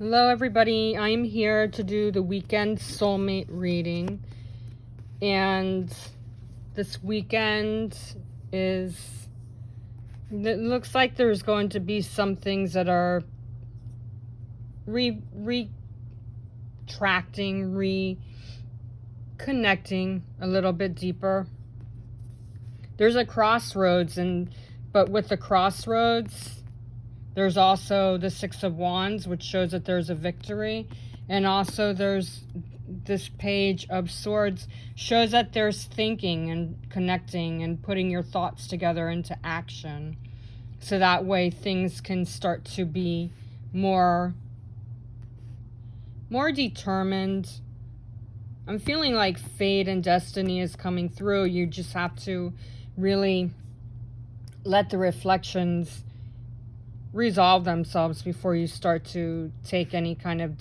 Hello everybody, I'm here to do the weekend soulmate reading, and this weekend it looks like there's going to be some things that are retracting, reconnecting a little bit deeper. There's a crossroads, but with the crossroads there's also the Six of Wands, which shows that there's a victory. And also there's this Page of Swords, shows that there's thinking and connecting and putting your thoughts together into action. So that way things can start to be more determined. I'm feeling like fate and destiny is coming through. You just have to really let the reflections resolve themselves before you start to take any kind of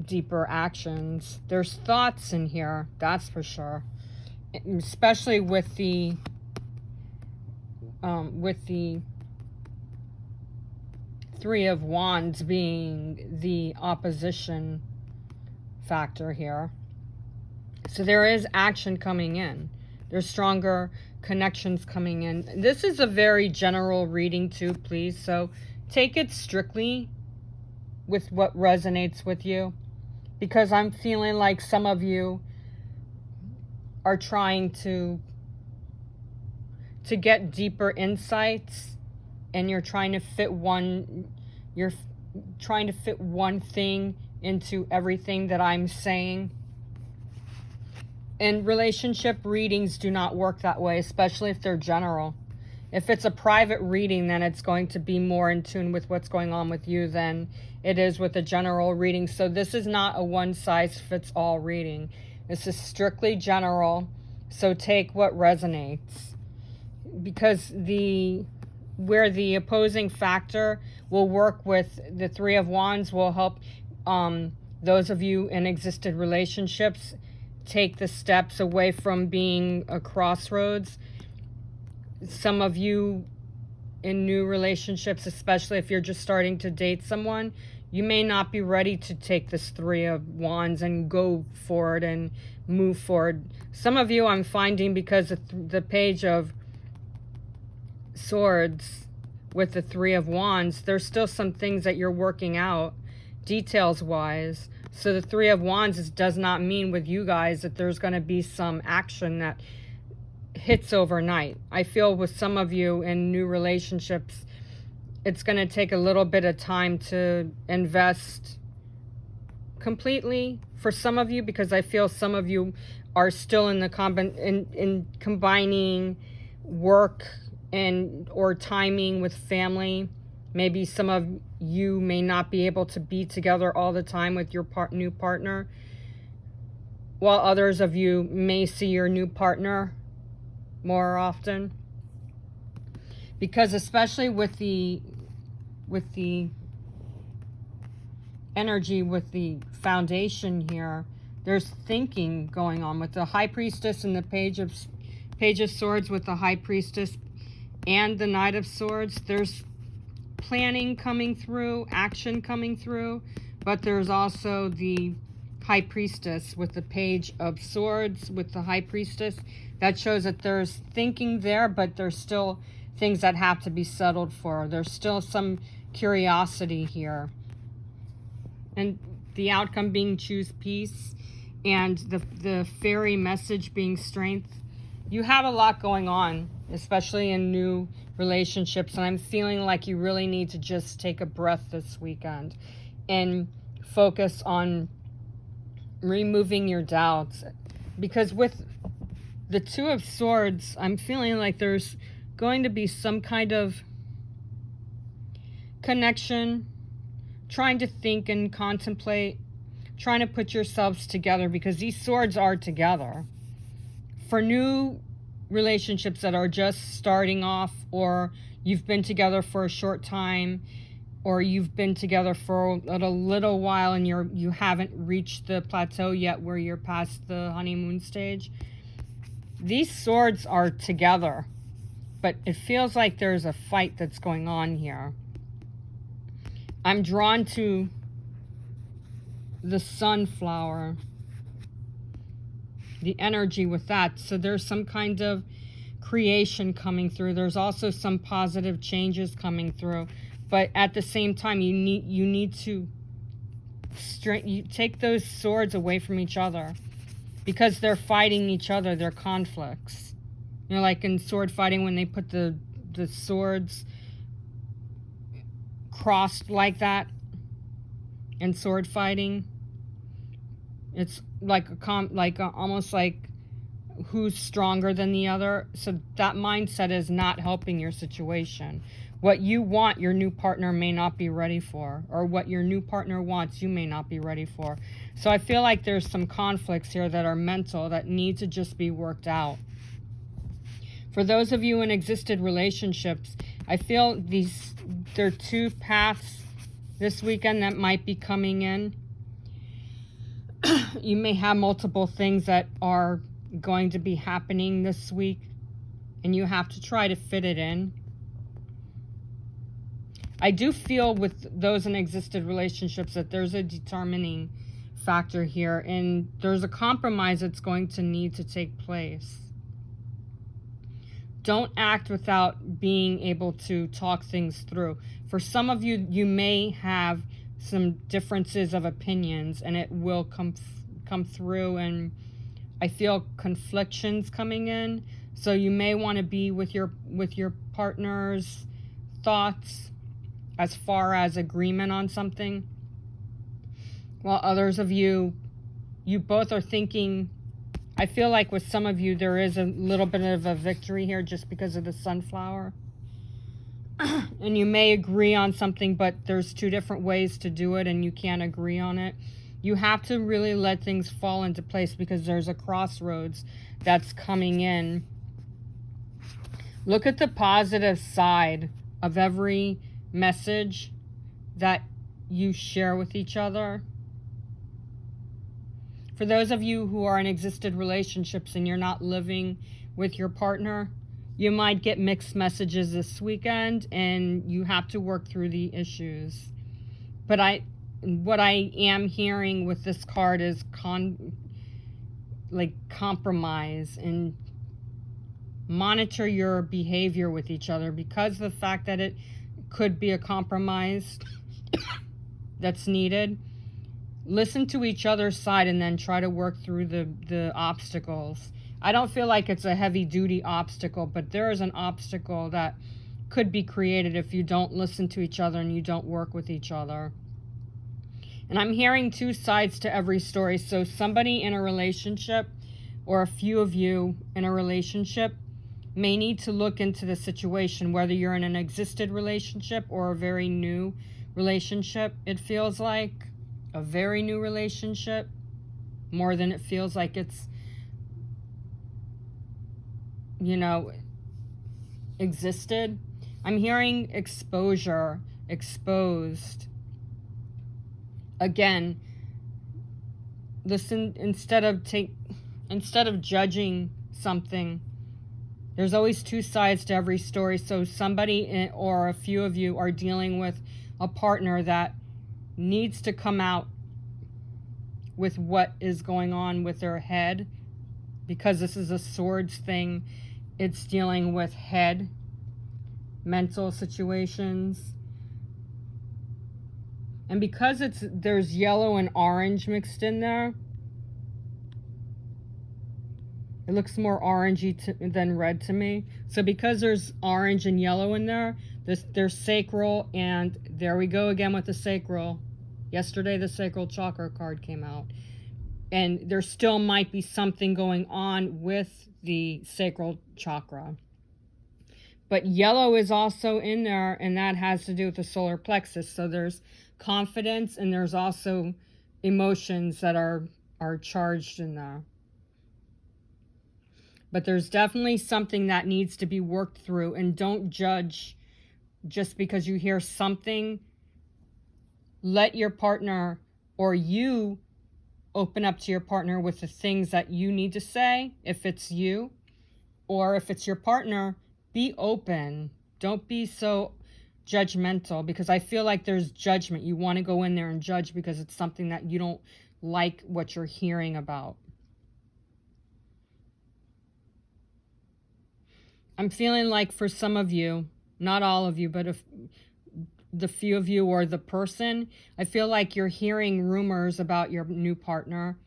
deeper actions. There's thoughts in here, that's for sure, especially with the Three of Wands being the opposition factor here. So there is action coming in. There's stronger connections coming in. This is a very general reading too, please. So take it strictly with what resonates with you, because I'm feeling like some of you are trying to get deeper insights, and you're trying to fit one thing into everything that I'm saying. And relationship readings do not work that way, especially if they're general. If it's a private reading, then it's going to be more in tune with what's going on with you than it is with a general reading. So this is not a one-size-fits-all reading. This is strictly general, so take what resonates. Because where the opposing factor will work with the Three of Wands will help those of you in existed relationships take the steps away from being a crossroads. Some of you in new relationships, especially if you're just starting to date someone, you may not be ready to take this Three of Wands and go forward and move forward. Some of you, I'm finding, because of the Page of Swords with the Three of Wands, there's still some things that you're working out details wise. So the Three of Wands does not mean with you guys that there's going to be some action that hits overnight. I feel with some of you in new relationships, it's going to take a little bit of time to invest completely for some of you, because I feel some of you are still in the combining work or timing with family. Maybe some of you may not be able to be together all the time with your new partner, while others of you may see your new partner more often. Because especially with the energy, with the foundation here, there's thinking going on with the High Priestess and the Page of Swords with the High Priestess and the Knight of Swords. There's planning coming through, action coming through, but there's also the High Priestess with the Page of Swords with the High Priestess. That shows that there's thinking there, but there's still things that have to be settled for. There's still some curiosity here. And the outcome being choose peace, and the fairy message being strength. You have a lot going on, especially in new relationships, and I'm feeling like you really need to just take a breath this weekend and focus on removing your doubts. Because with the Two of Swords, I'm feeling like there's going to be some kind of connection, trying to think and contemplate, trying to put yourselves together, because these swords are together. For new relationships that are just starting off, or you've been together for a short time, or you've been together for a little while and you haven't reached the plateau yet where you're past the honeymoon stage, these swords are together, but it feels like there's a fight that's going on here. I'm drawn to the sunflower, the energy with that. So there's some kind of creation coming through. There's also some positive changes coming through. But at the same time, you need to you take those swords away from each other, because they're fighting each other. They're conflicts. You know, like in sword fighting, when they put the swords crossed like that in sword fighting, it's like almost like who's stronger than the other. So that mindset is not helping your situation. What you want, your new partner may not be ready for, or what your new partner wants, you may not be ready for. So I feel like there's some conflicts here that are mental that need to just be worked out. For those of you in existed relationships, I feel there are two paths this weekend that might be coming in. You may have multiple things that are going to be happening this week, and you have to try to fit it in. I do feel with those in existed relationships that there's a determining factor here, and there's a compromise that's going to need to take place. Don't act without being able to talk things through. For some of you, you may have some differences of opinions, and it will come through, and I feel conflictions coming in. So you may want to be with your partner's thoughts as far as agreement on something, while others of you both are thinking. I feel like with some of you there is a little bit of a victory here just because of the sunflower. And you may agree on something, but there's two different ways to do it and you can't agree on it. You have to really let things fall into place, because there's a crossroads that's coming in. Look at the positive side of every message that you share with each other. For those of you who are in existed relationships and you're not living with your partner, you might get mixed messages this weekend and you have to work through the issues. But what I am hearing with this card is compromise, and monitor your behavior with each other, because of the fact that it could be a compromise that's needed. Listen to each other's side and then try to work through the obstacles. I don't feel like it's a heavy-duty obstacle, but there is an obstacle that could be created if you don't listen to each other and you don't work with each other. And I'm hearing two sides to every story. So somebody in a relationship, or a few of you in a relationship, may need to look into the situation, whether you're in an existed relationship or a very new relationship. It feels like a very new relationship, more than it feels like it's, existed. I'm hearing exposure, exposed. Again, listen, instead of judging something, there's always two sides to every story. So somebody or a few of you are dealing with a partner that needs to come out with what is going on with their head, because this is a swords thing. It's dealing with head, mental situations. And because there's yellow and orange mixed in there, it looks more orangey than red to me. So because there's orange and yellow in there, there's sacral, and there we go again with the sacral. Yesterday the sacral chakra card came out. And there still might be something going on with the sacral chakra. But yellow is also in there, and that has to do with the solar plexus. So there's confidence, and there's also emotions that are charged in there. But there's definitely something that needs to be worked through, and don't judge just because you hear something. Let your partner, or you, open up to your partner with the things that you need to say, if it's you, or if it's your partner, be open. Don't be so judgmental, because I feel like there's judgment. You want to go in there and judge because it's something that you don't like what you're hearing about. I'm feeling like for some of you, not all of you, but if the few of you or the person, I feel like you're hearing rumors about your new partner.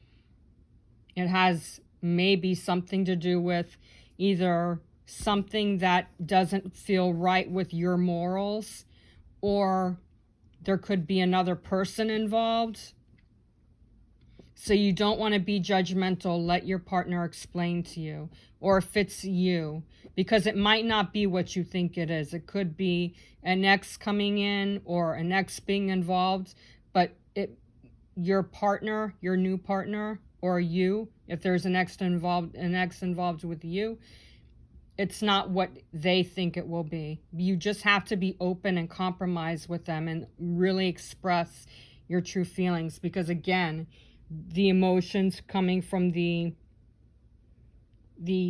It has maybe something to do with either something that doesn't feel right with your morals, or there could be another person involved. So you don't want to be judgmental. Let your partner explain to you, or if it's you, because it might not be what you think it is. It could be an ex coming in or an ex being involved, but your partner, your new partner, or you, if there's an ex involved with you, it's not what they think it will be. You just have to be open and compromise with them and really express your true feelings, because again, the emotions coming from the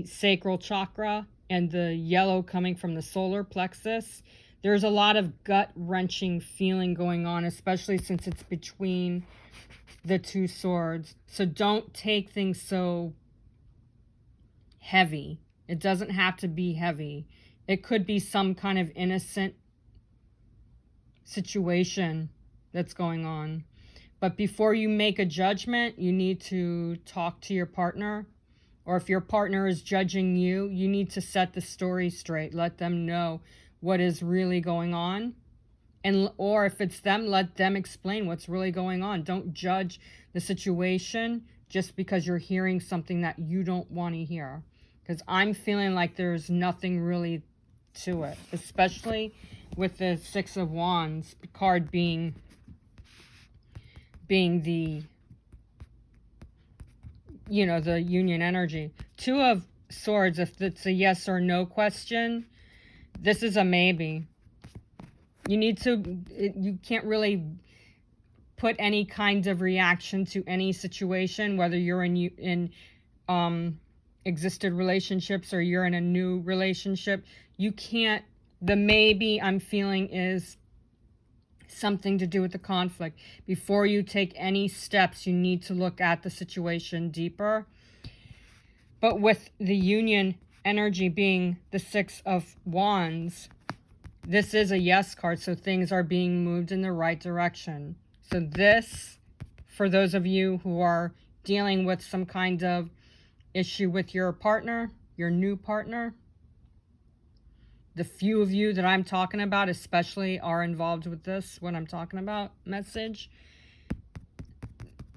sacral chakra and the yellow coming from the solar plexus, there's a lot of gut-wrenching feeling going on, especially since it's between the two swords. So don't take things so heavy. It doesn't have to be heavy. It could be some kind of innocent situation that's going on. But before you make a judgment, you need to talk to your partner. Or if your partner is judging you, you need to set the story straight. Let them know what is really going on. Or if it's them, let them explain what's really going on. Don't judge the situation just because you're hearing something that you don't want to hear. Because I'm feeling like there's nothing really to it, especially with the Six of Wands card being the, you know, the union energy. Two of Swords, if it's a yes or no question, this is a maybe. You can't really put any kind of reaction to any situation, whether you're in existed relationships or you're in a new relationship. You can't. The maybe I'm feeling is something to do with the conflict. Before you take any steps, you need to look at the situation deeper. But with the union energy being the Six of Wands, this is a yes card, so things are being moved in the right direction. So this, for those of you who are dealing with some kind of issue with your partner, your new partner, the few of you that I'm talking about especially are involved with this, what I'm talking about, message.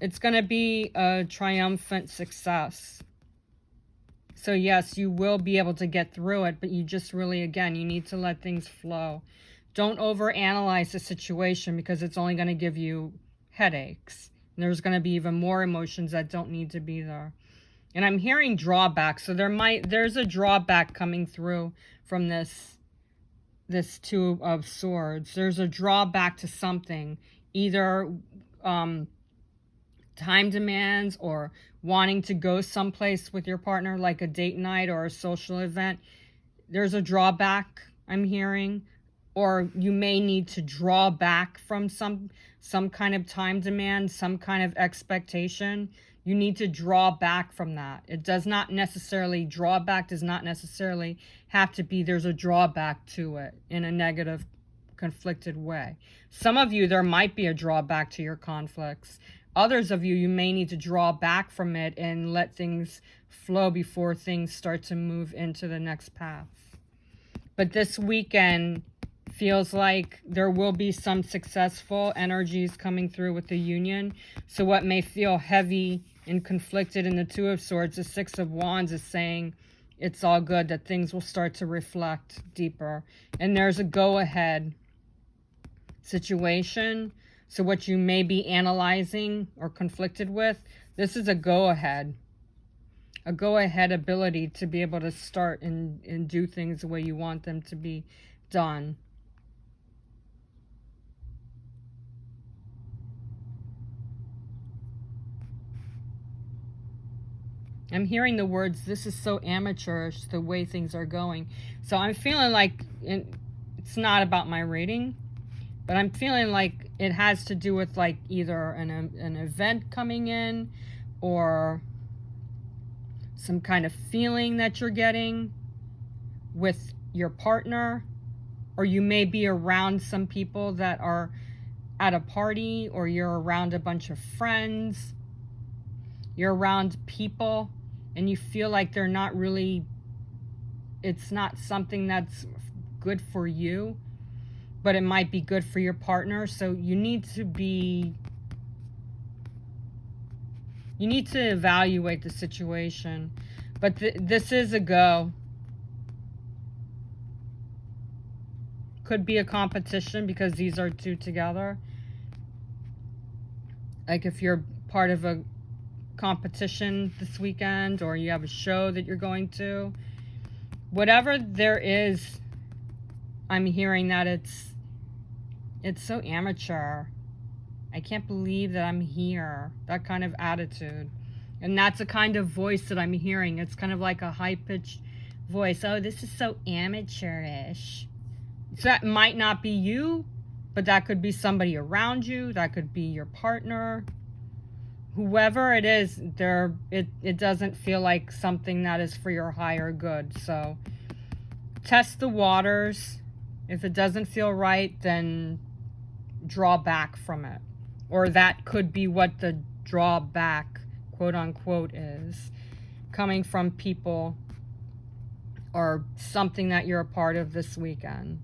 It's going to be a triumphant success. So yes, you will be able to get through it, but you just really, again, you need to let things flow. Don't overanalyze the situation, because it's only going to give you headaches. And there's going to be even more emotions that don't need to be there. And I'm hearing drawback, so there's a drawback coming through from this Two of Swords. There's a drawback to something, either time demands or wanting to go someplace with your partner, like a date night or a social event. There's a drawback I'm hearing, or you may need to draw back from some kind of time demand, some kind of expectation. You need to draw back from that. It does not necessarily, drawback does not necessarily have to be there's a drawback to it in a negative, conflicted way. Some of you, there might be a drawback to your conflicts. Others of you, you may need to draw back from it and let things flow before things start to move into the next path. But this weekend feels like there will be some successful energies coming through with the union. So what may feel heavy and conflicted in the Two of Swords, the Six of Wands is saying it's all good, that things will start to reflect deeper. And there's a go-ahead situation. So what you may be analyzing or conflicted with, this is a go-ahead ability to be able to start and do things the way you want them to be done. I'm hearing the words, this is so amateurish, the way things are going. So I'm feeling like it's not about my reading, but I'm feeling like it has to do with like either an event coming in, or some kind of feeling that you're getting with your partner, or you may be around some people that are at a party, or you're around a bunch of friends, you're around people and you feel like they're not really, it's not something that's good for you, but it might be good for your partner. So you need to evaluate the situation. But this is a go. Could be a competition because these are two together. Like if you're part of a competition this weekend, or you have a show that you're going to, whatever there is, I'm hearing that it's so amateur. I can't believe that I'm here. That kind of attitude. And that's a kind of voice that I'm hearing. It's kind of like a high-pitched voice. Oh, this is so amateurish. So that might not be you, but that could be somebody around you. That could be your partner. Whoever it is, it doesn't feel like something that is for your higher good. So test the waters. If it doesn't feel right, then draw back from it. Or that could be what the drawback, quote unquote, is. Coming from people or something that you're a part of this weekend.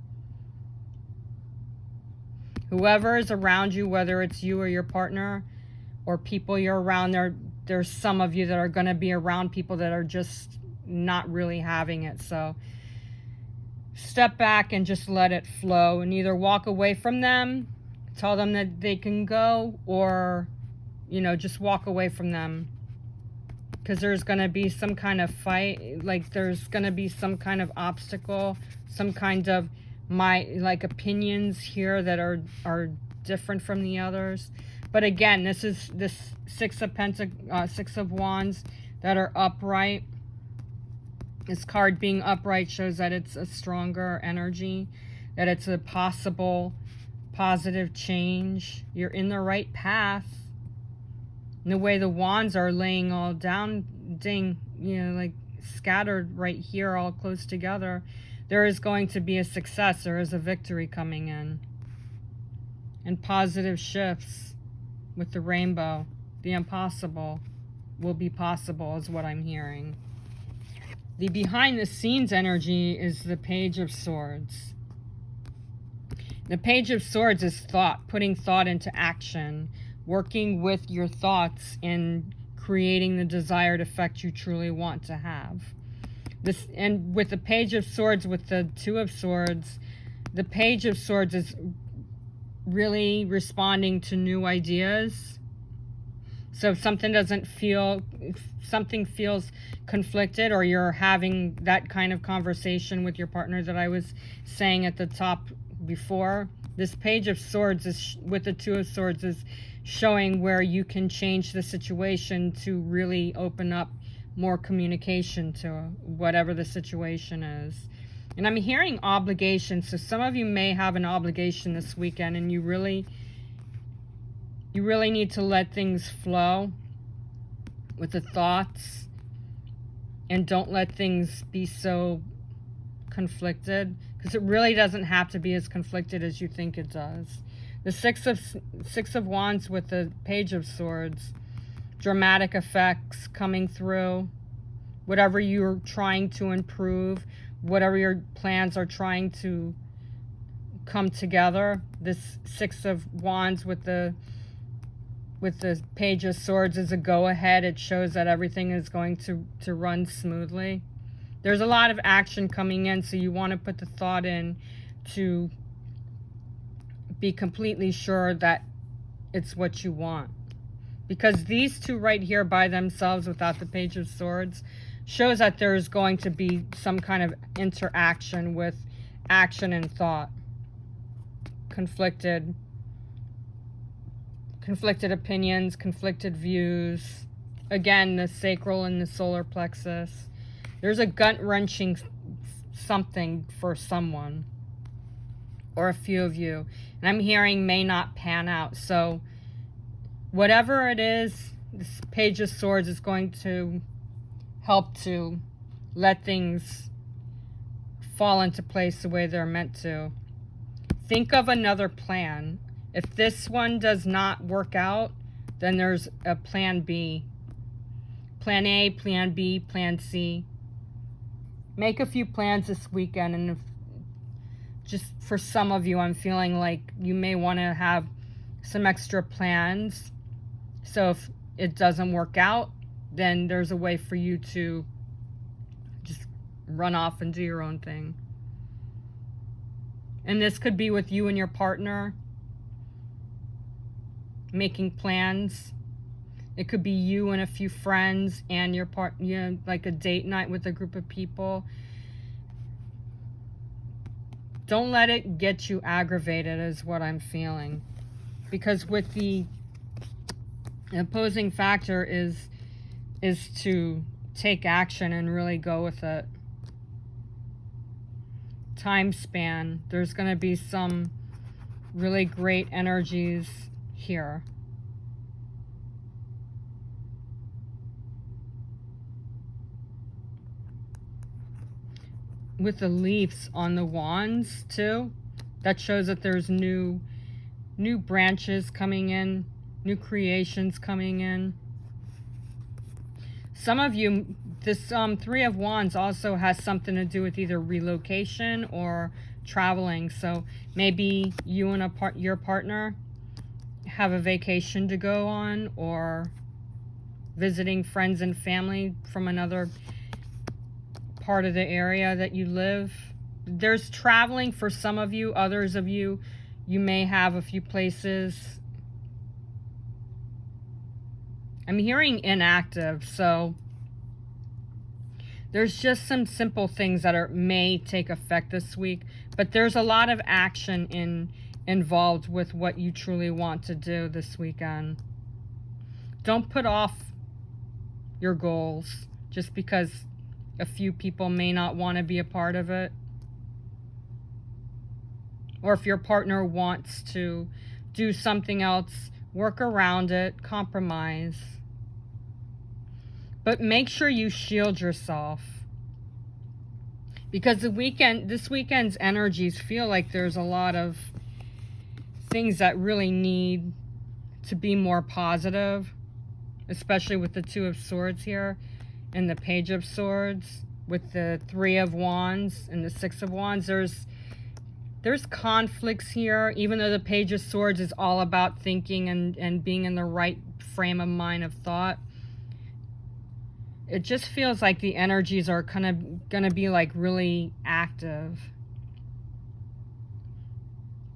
Whoever is around you, whether it's you or your partner or people you're around, there's some of you that are going to be around people that are just not really having it. So step back and just let it flow, and either walk away from them, tell them that they can go, or, just walk away from them. Because there's going to be some kind of fight, like there's going to be some kind of obstacle, some kind of opinions here that are different from the others. But again, this is this Six of Wands that are upright. This card being upright shows that it's a stronger energy, that it's a possible positive change. You're in the right path. And the way the wands are laying all down, like scattered right here, all close together, there is going to be a success. There is a victory coming in. And positive shifts with the rainbow. The impossible will be possible is what I'm hearing. The behind the scenes energy is the Page of Swords. The Page of Swords is thought, putting thought into action, working with your thoughts in creating the desired effect you truly want to have. And with the Page of Swords, with the Two of Swords, the Page of Swords is really responding to new ideas. So if something feels conflicted, or you're having that kind of conversation with your partner that I was saying at the top before, this Page of Swords is with the Two of Swords is showing where you can change the situation to really open up more communication to whatever the situation is. And I'm hearing obligation. So some of you may have an obligation this weekend, and you really need to let things flow with the thoughts, and don't let things be so conflicted, because it really doesn't have to be as conflicted as you think it does. The Six of Wands with the Page of Swords, dramatic effects coming through, whatever you're trying to improve, whatever your plans are trying to come together. This Six of Wands with the Page of Swords is a go-ahead. It shows that everything is going to run smoothly. There's a lot of action coming in, so you want to put the thought in to be completely sure that it's what you want. Because these two right here by themselves without the Page of Swords shows that there's going to be some kind of interaction with action and thought. Conflicted opinions, conflicted views. Again, the sacral and the solar plexus. There's a gut-wrenching something for someone. or a few of you. And I'm hearing may not pan out. So whatever it is, this Page of Swords is going to help to let things fall into place the way they're meant to. Think of another plan. If this one does not work out, then there's a plan B. Plan A, plan B, plan C. Make a few plans this weekend, and if, just for some of you, I'm feeling like you may want to have some extra plans. So if it doesn't work out, then there's a way for you to just run off and do your own thing. And this could be with you and your partner, making plans. It could be you and a few friends and your partner, like a date night with a group of people. Don't let it get you aggravated is what I'm feeling. Because with the opposing factor is to take action and really go with it. Time span. There's going to be some really great energies here. With the leaves on the wands too, that shows that there's new branches coming in, new creations coming in. Some of you, this Three of Wands also has something to do with either relocation or traveling. So maybe you and your partner have a vacation to go on, or visiting friends and family from another part of the area that you live. There's traveling for some of you. Others of you, you may have a few places. I'm hearing inactive, so there's just some simple things that may take effect this week, but there's a lot of action involved with what you truly want to do this weekend. Don't put off your goals just because a few people may not want to be a part of it. Or if your partner wants to do something else, work around it, compromise. But make sure you shield yourself. Because this weekend's energies feel like there's a lot of things that really need to be more positive, especially with the Two of Swords here and the Page of Swords, with the Three of Wands and the Six of Wands. There's conflicts here, even though the Page of Swords is all about thinking and being in the right frame of mind of thought. It just feels like the energies are kind of going to be like really active.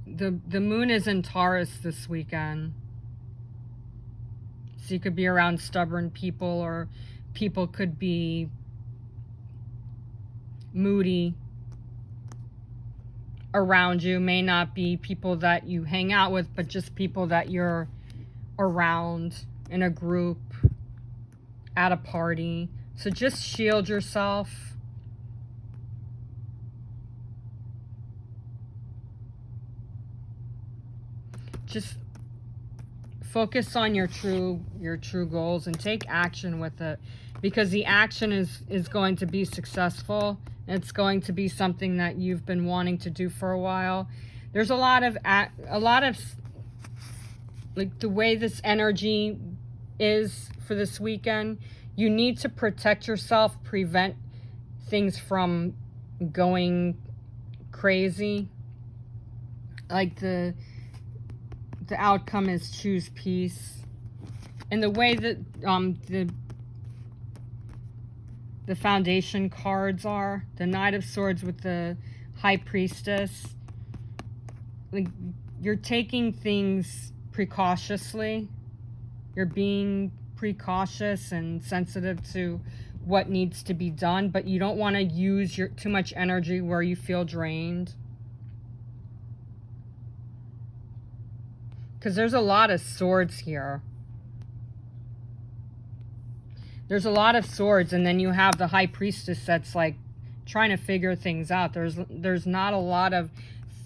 The moon is in Taurus this weekend. So you could be around stubborn people, or people could be moody around you. May not be people that you hang out with, but just people that you're around in a group, at a party. So just shield yourself. Just focus on your true goals and take action with it, because the action is going to be successful. It's going to be something that you've been wanting to do for a while. There's a lot of like the way this energy is for this weekend. You need to protect yourself, prevent things from going crazy. Like the outcome is choose peace. And the way that the foundation cards are, the Knight of Swords with the High Priestess, like you're taking things precautiously. You're being precautious and sensitive to what needs to be done, but you don't want to use too much energy where you feel drained. Because there's a lot of swords here. There's a lot of swords, and then you have the High Priestess that's like trying to figure things out. There's not a lot of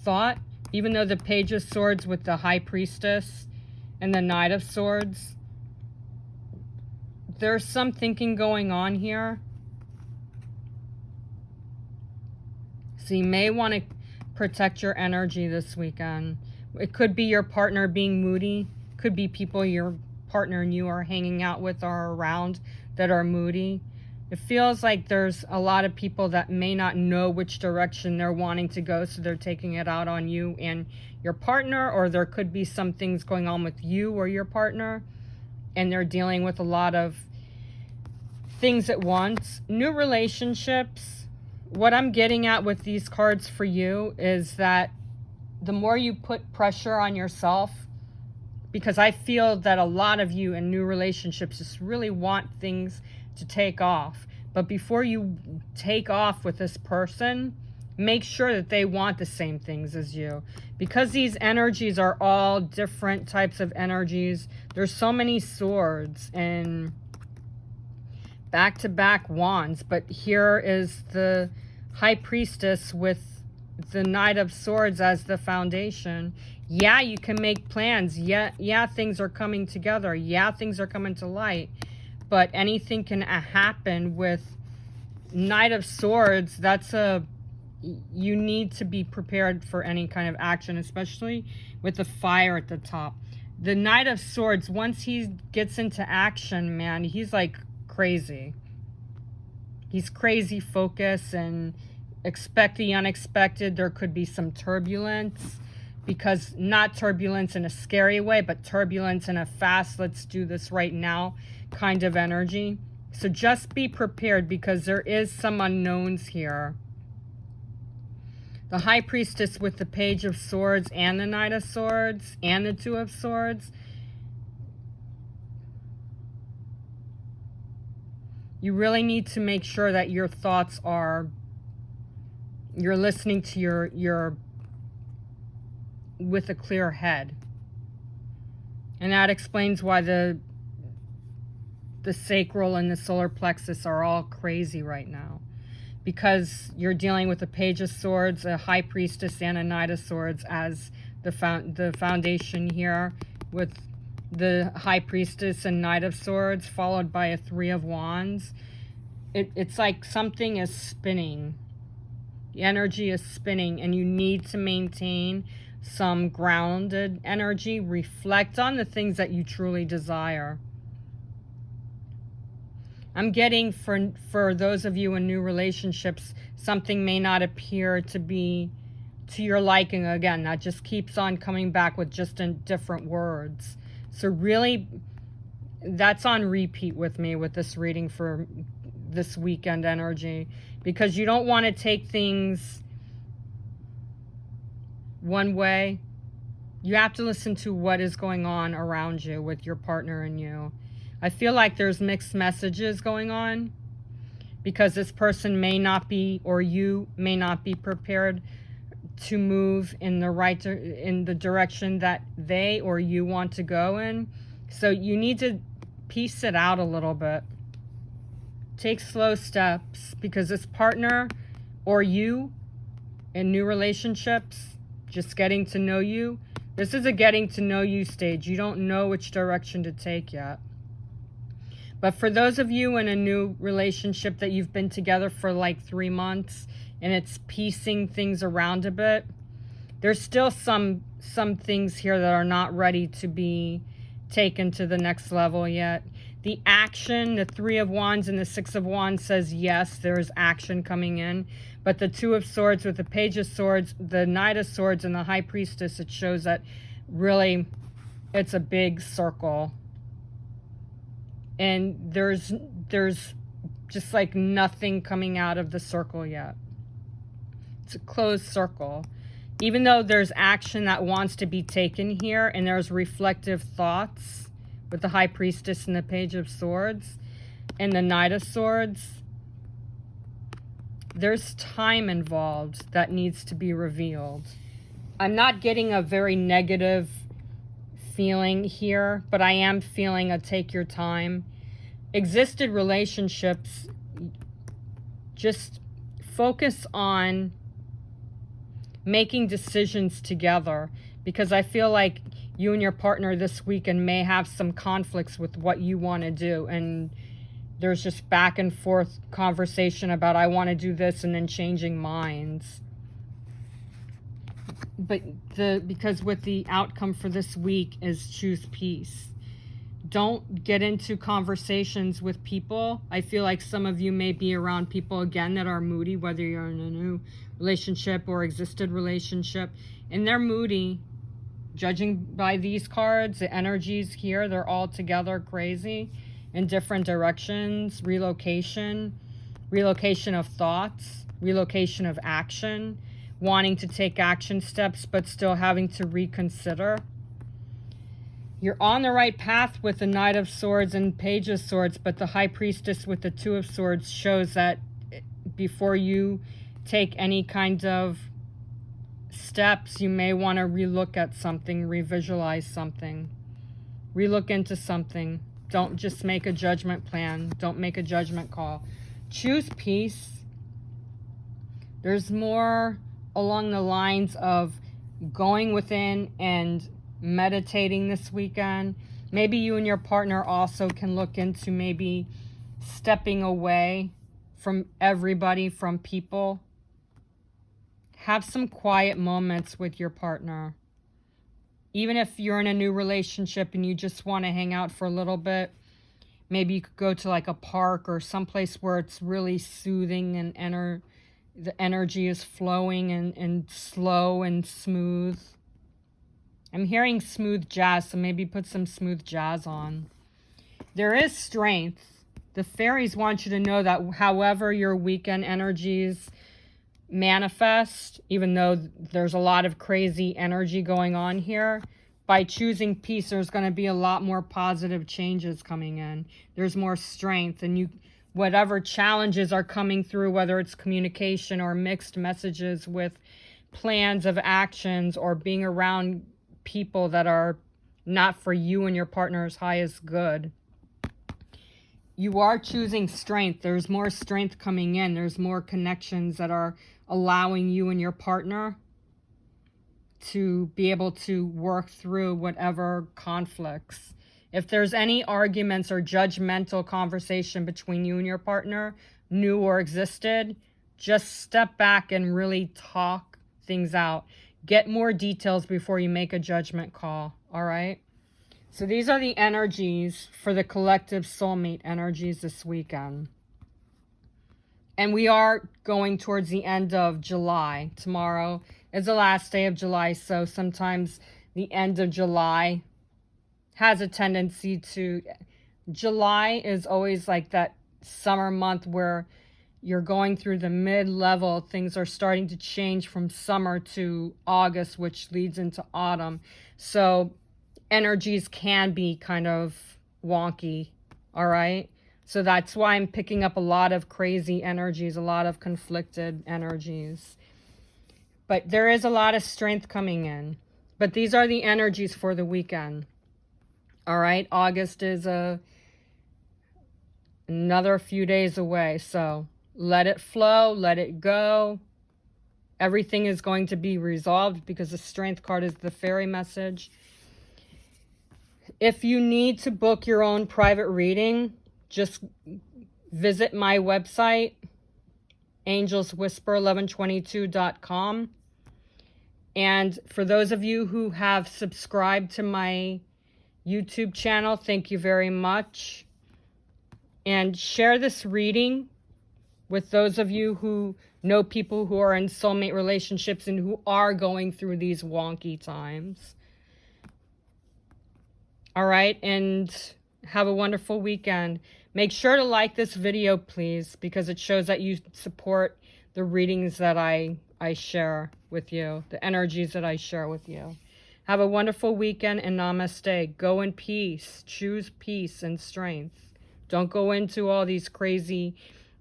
thought even though the Page of Swords with the High Priestess and the Knight of Swords, there's some thinking going on here. So you may want to protect your energy this weekend. It could be your partner being moody. Could be people your partner and you are hanging out with or around that are moody. It feels like there's a lot of people that may not know which direction they're wanting to go, so they're taking it out on you and your partner, or there could be some things going on with you or your partner, and they're dealing with a lot of things at once. New relationships. What I'm getting at with these cards for you is that the more you put pressure on yourself, because I feel that a lot of you in new relationships just really want things to take off. But before you take off with this person, make sure that they want the same things as you. Because these energies are all different types of energies. There's so many swords and back-to-back wands. But here is the High Priestess with the Knight of Swords as the foundation. Yeah, you can make plans. Yeah, things are coming together. Yeah, things are coming to light. But anything can happen with Knight of Swords. You need to be prepared for any kind of action, especially with the fire at the top. The Knight of Swords, once he gets into action, man, he's like crazy. He's crazy focused and expect the unexpected. There could be some turbulence, because not turbulence in a scary way, but turbulence in a fast, let's do this right now kind of energy. So just be prepared, because there is some unknowns here. The High Priestess with the Page of Swords and the Knight of Swords and the Two of Swords. You really need to make sure that your thoughts are, you're listening to your with a clear head. And that explains why the sacral and the solar plexus are all crazy right now, because you're dealing with a Page of Swords, a High Priestess, and a Knight of Swords as the foundation here, with the High Priestess and Knight of Swords followed by a Three of Wands. It's like something is spinning. The energy is spinning, and you need to maintain some grounded energy. Reflect on the things that you truly desire. I'm getting for those of you in new relationships, something may not appear to be to your liking. Again, that just keeps on coming back with just in different words. So really, that's on repeat with me with this reading for this weekend energy, because you don't want to take things one way. You have to listen to what is going on around you with your partner and you. I feel like there's mixed messages going on, because this person may not be, or you may not be prepared to move in the direction that they or you want to go in. So you need to piece it out a little bit. Take slow steps, because this partner or you in new relationships, just getting to know you, this is a getting to know you stage. You don't know which direction to take yet. But for those of you in a new relationship that you've been together for like 3 months and it's piecing things around a bit, there's still some things here that are not ready to be taken to the next level yet. The action, the Three of Wands and the Six of Wands says yes, there is action coming in. But the Two of Swords with the Page of Swords, the Knight of Swords, and the High Priestess, it shows that really it's a big circle. And there's just like nothing coming out of the circle yet. It's a closed circle. Even though there's action that wants to be taken here, and there's reflective thoughts with the High Priestess and the Page of Swords and the Knight of Swords, there's time involved that needs to be revealed. I'm not getting a very negative feeling here, but I am feeling a take your time. Existed relationships, just focus on making decisions together, because I feel like you and your partner this weekend may have some conflicts with what you want to do, and there's just back and forth conversation about I want to do this and then changing minds. But because with the outcome for this week is choose peace. Don't get into conversations with people. I feel like some of you may be around people again that are moody, whether you're in a new relationship or existed relationship, and they're moody. Judging by these cards, the energies here, they're all together crazy in different directions. Relocation of thoughts, relocation of action, wanting to take action steps but still having to reconsider. You're on the right path with the Knight of Swords and Page of Swords, but the High Priestess with the Two of Swords shows that before you take any kind of steps, you may want to relook at something, revisualize something, relook into something. Don't just make a judgment plan. Don't make a judgment call. Choose peace. There's more along the lines of going within and meditating this weekend. Maybe you and your partner also can look into maybe stepping away from everybody, from people. Have some quiet moments with your partner. Even if you're in a new relationship and you just want to hang out for a little bit, maybe you could go to like a park or someplace where it's really soothing and the energy is flowing and slow and smooth. I'm hearing smooth jazz, so maybe put some smooth jazz on. There is strength. The fairies want you to know that however your weekend energies manifest, even though there's a lot of crazy energy going on here, by choosing peace, there's going to be a lot more positive changes coming in. There's more strength, and whatever challenges are coming through, whether it's communication or mixed messages with plans of actions or being around people that are not for you and your partner's highest good. You are choosing strength. There's more strength coming in. There's more connections that are allowing you and your partner to be able to work through whatever conflicts. If there's any arguments or judgmental conversation between you and your partner, new or existed, just step back and really talk things out. Get more details before you make a judgment call, all right? So these are the energies for the collective soulmate energies this weekend. And we are going towards the end of July. Tomorrow is the last day of July, so sometimes the end of July has a tendency to... July is always like that summer month where you're going through the mid-level. Things are starting to change from summer to August, which leads into autumn. So energies can be kind of wonky, all right? So that's why I'm picking up a lot of crazy energies, a lot of conflicted energies. But there is a lot of strength coming in. But these are the energies for the weekend. All right, August is another few days away. So let it flow, let it go. Everything is going to be resolved because the strength card is the fairy message. If you need to book your own private reading, just visit my website, angelswhisper1122.com. And for those of you who have subscribed to my YouTube channel, thank you very much. And share this reading with those of you who know people who are in soulmate relationships and who are going through these wonky times. All right, and have a wonderful weekend. Make sure to like this video, please, because it shows that you support the readings that I share with you, the energies that I share with you. Have a wonderful weekend and namaste. Go in peace. Choose peace and strength. Don't go into all these crazy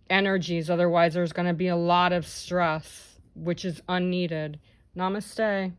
energies. Otherwise, there's going to be a lot of stress, which is unneeded. Namaste.